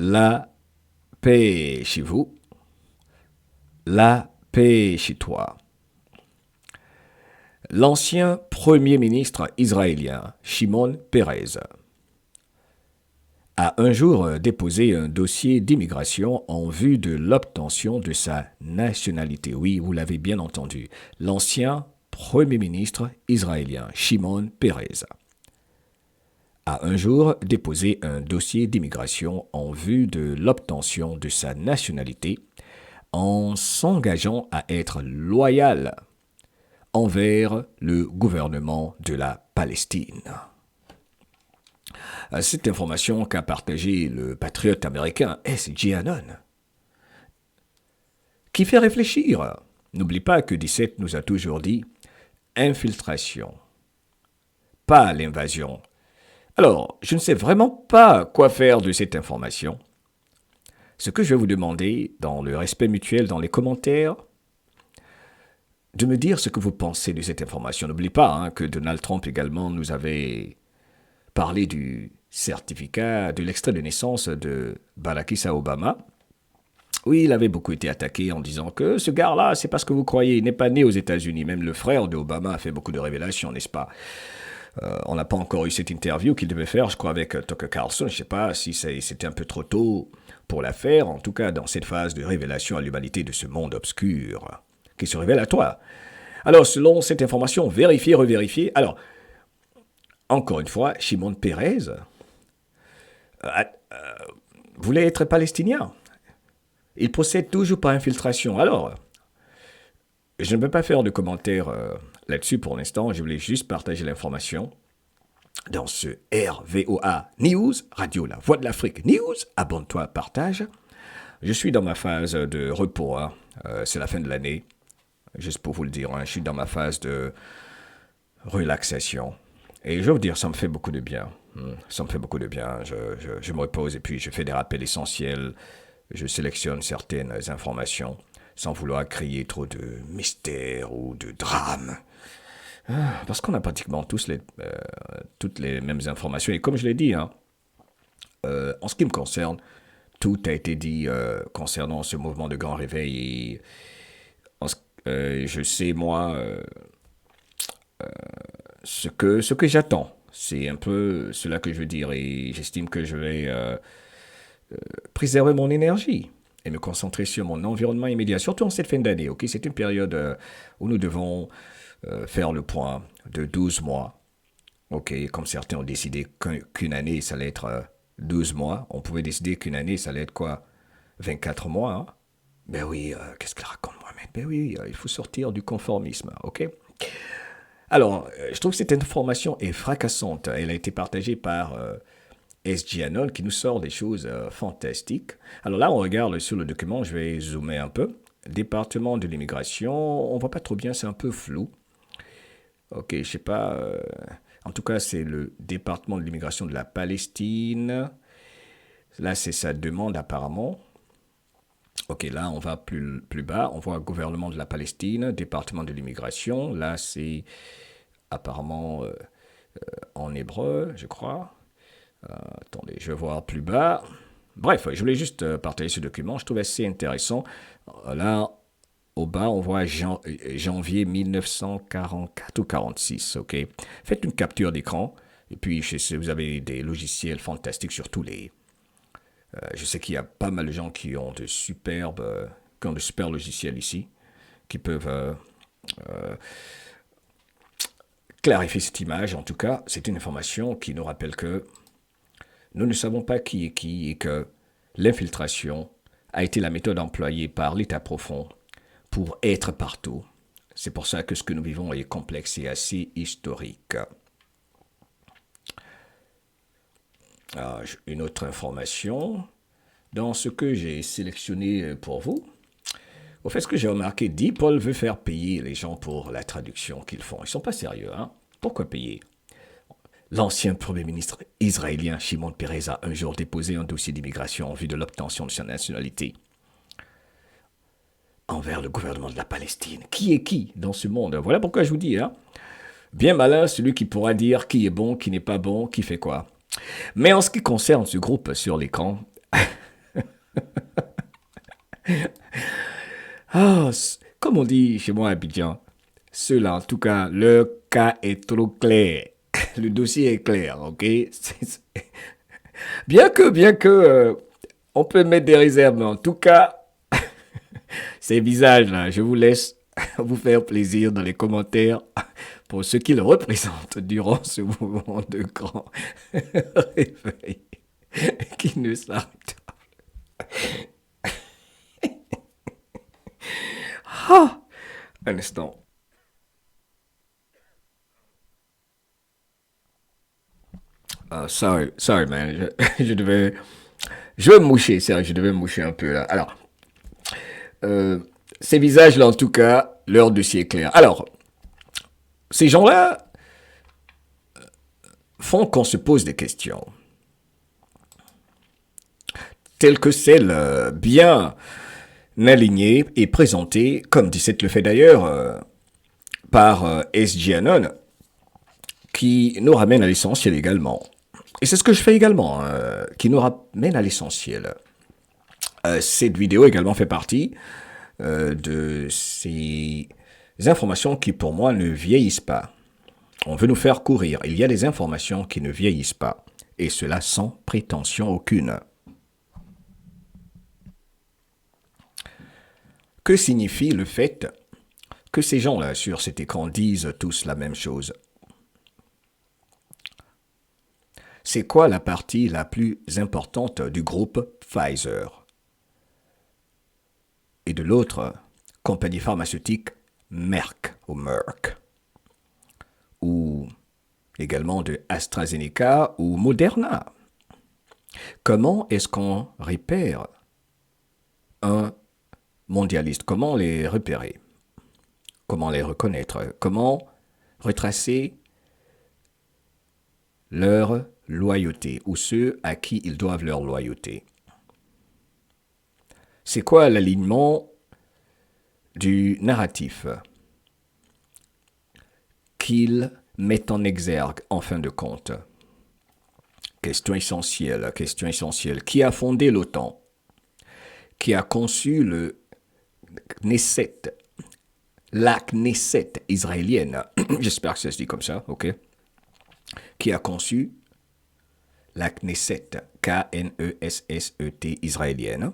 La paix chez vous, la paix chez toi. L'ancien Premier ministre israélien, Shimon Peres, a un jour déposé un dossier d'immigration en vue de l'obtention de sa nationalité. Oui, vous l'avez bien entendu. L'ancien Premier ministre israélien, Shimon Peres, a un jour déposé un dossier d'immigration en vue de l'obtention de sa nationalité en s'engageant à être loyal envers le gouvernement de la Palestine. Cette information qu'a partagée le patriote américain S.J. Anon, qui fait réfléchir. N'oublie pas que 17 nous a toujours dit infiltration, pas l'invasion. Alors, je ne sais vraiment pas quoi faire de cette information. Ce que je vais vous demander, dans le respect mutuel, dans les commentaires, de me dire ce que vous pensez de cette information. N'oubliez pas que Donald Trump également nous avait parlé du certificat, de l'extrait de naissance de Barack Obama. Oui, il avait beaucoup été attaqué en disant que ce gars-là, c'est pas ce que vous croyez, il n'est pas né aux États-Unis. Même le frère d'Obama a fait beaucoup de révélations, n'est-ce pas? On n'a pas encore eu cette interview qu'il devait faire, je crois, avec Tucker Carlson. Je ne sais pas si c'était un peu trop tôt pour la faire. En tout cas, dans cette phase de révélation à l'humanité de ce monde obscur qui se révèle à toi. Alors, selon cette information, vérifiée, revérifiée. Alors, encore une fois, Shimon Peres voulait être palestinien. Il procède toujours par infiltration. Alors, je ne peux pas faire de commentaires là-dessus pour l'instant. Je voulais juste partager l'information dans ce RVOA News, Radio La Voix de l'Afrique News. Abonne-toi, partage. Je suis dans ma phase de repos. C'est la fin de l'année. Juste pour vous le dire, je suis dans ma phase de relaxation. Et je vais vous dire, ça me fait beaucoup de bien. Ça me fait beaucoup de bien. Je me repose et puis je fais des rappels essentiels. Je sélectionne certaines informations sans vouloir créer trop de mystère ou de drame. Parce qu'on a pratiquement toutes les mêmes informations. Et comme je l'ai dit, en ce qui me concerne, tout a été dit concernant ce mouvement de grand réveil. Et je sais, moi, ce que j'attends. C'est un peu cela que je veux dire. Et j'estime que je vais préserver mon énergie et me concentrer sur mon environnement immédiat, surtout en cette fin d'année. Okay? C'est une période où nous devons faire le point de 12 mois. Okay? Comme certains ont décidé qu'une année, ça allait être 12 mois. On pouvait décider qu'une année, ça allait être quoi? 24 mois. Hein? Ben oui, qu'est-ce qu'il raconte Mohamed? Ben oui, il faut sortir du conformisme. Ok? Alors, je trouve que cette information est fracassante. Elle a été partagée par S.J. Anon qui nous sort des choses fantastiques. Alors là, on regarde sur le document, je vais zoomer un peu. Département de l'immigration, on ne voit pas trop bien, c'est un peu flou. Ok, je sais pas. En tout cas, c'est le département de l'immigration de la Palestine. Là, c'est sa demande apparemment. Ok, là, on va plus bas. On voit gouvernement de la Palestine, département de l'immigration. Là, c'est apparemment en hébreu, je crois. Attendez, je vais voir plus bas. Bref, je voulais juste partager ce document. Je trouvais assez intéressant. Là, au bas, on voit janvier 1944 ou 46. Ok, faites une capture d'écran. Et puis, vous avez des logiciels fantastiques sur tous les... je sais qu'il y a pas mal de gens qui ont de super logiciels ici, qui peuvent clarifier cette image. En tout cas, c'est une information qui nous rappelle que nous ne savons pas qui est qui et que l'infiltration a été la méthode employée par l'État profond pour être partout. C'est pour ça que ce que nous vivons est complexe et assez historique. Une autre information, dans ce que j'ai sélectionné pour vous, au fait, ce que j'ai remarqué, Paul veut faire payer les gens pour la traduction qu'ils font. Ils ne sont pas sérieux, hein? Pourquoi payer? L'ancien Premier ministre israélien Shimon Peres a un jour déposé un dossier d'immigration en vue de l'obtention de sa nationalité envers le gouvernement de la Palestine. Qui est qui dans ce monde? Voilà pourquoi je vous dis, bien malin celui qui pourra dire qui est bon, qui n'est pas bon, qui fait quoi. Mais en ce qui concerne ce groupe sur l'écran, Ah, comme on dit chez moi à Abidjan, cela, en tout cas, le cas est trop clair. Le dossier est clair, ok? Bien que, on peut mettre des réserves, mais en tout cas, ces visages-là, je vous laisse vous faire plaisir dans les commentaires pour ce qu'ils représentent durant ce mouvement de grand réveil qui ne s'arrête pas. Ah, un instant. Sorry, man. Je vais me moucher, sérieux, je devais me moucher un peu là. Alors, euh, ces visages-là, en tout cas, leur dossier est clair. Alors, ces gens-là font qu'on se pose des questions, telles que celles bien alignées et présentées, comme Dissette le fait d'ailleurs, par S.G. Anon, qui nous ramène à l'essentiel également. Et c'est ce que je fais également, qui nous ramène à l'essentiel. Cette vidéo également fait partie de ces informations qui, pour moi, ne vieillissent pas. On veut nous faire courir. Il y a des informations qui ne vieillissent pas. Et cela sans prétention aucune. Que signifie le fait que ces gens-là sur cet écran disent tous la même chose? C'est quoi la partie la plus importante du groupe Pfizer? Et de l'autre, compagnie pharmaceutique Merck ou Merck, ou également de AstraZeneca ou Moderna. Comment est-ce qu'on repère un mondialiste? Comment les repérer? Comment les reconnaître? Comment retracer leur loyauté ou ceux à qui ils doivent leur loyauté? C'est quoi l'alignement du narratif qu'ils mettent en exergue en fin de compte? Question essentielle, question essentielle. Qui a fondé l'OTAN? Qui a conçu le Knesset, la Knesset israélienne? J'espère que ça se dit comme ça, ok? Qui a conçu la Knesset, K-N-E-S-S-E-T israélienne?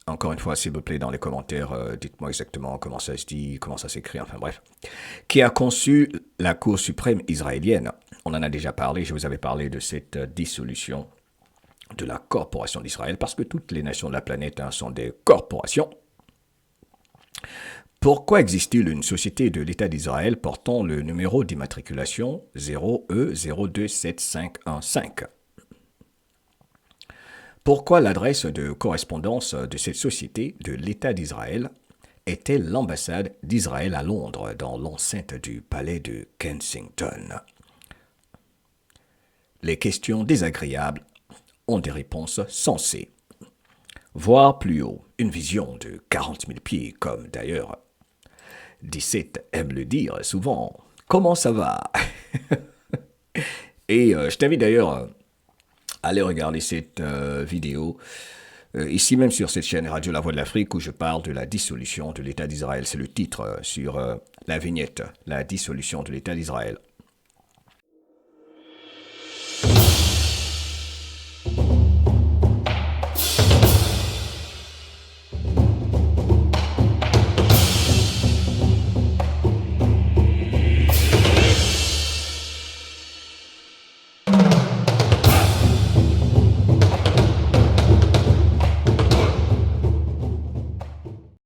Encore une fois, s'il vous plaît, dans les commentaires, dites-moi exactement comment ça se dit, comment ça s'écrit, enfin bref. Qui a conçu la Cour suprême israélienne? On en a déjà parlé, je vous avais parlé de cette dissolution de la corporation d'Israël, parce que toutes les nations de la planète sont des corporations. Pourquoi existe-t-il une société de l'État d'Israël portant le numéro d'immatriculation 0E027515? Pourquoi l'adresse de correspondance de cette société de l'État d'Israël est-elle l'ambassade d'Israël à Londres, dans l'enceinte du palais de Kensington? Les questions désagréables ont des réponses sensées. Voir plus haut, une vision de 40 000 pieds, comme d'ailleurs Dissette aime le dire souvent. Comment ça va? Et je t'invite d'ailleurs à aller regarder cette vidéo, ici même sur cette chaîne Radio La Voix de l'Afrique, où je parle de la dissolution de l'État d'Israël. C'est le titre sur la vignette, la dissolution de l'État d'Israël.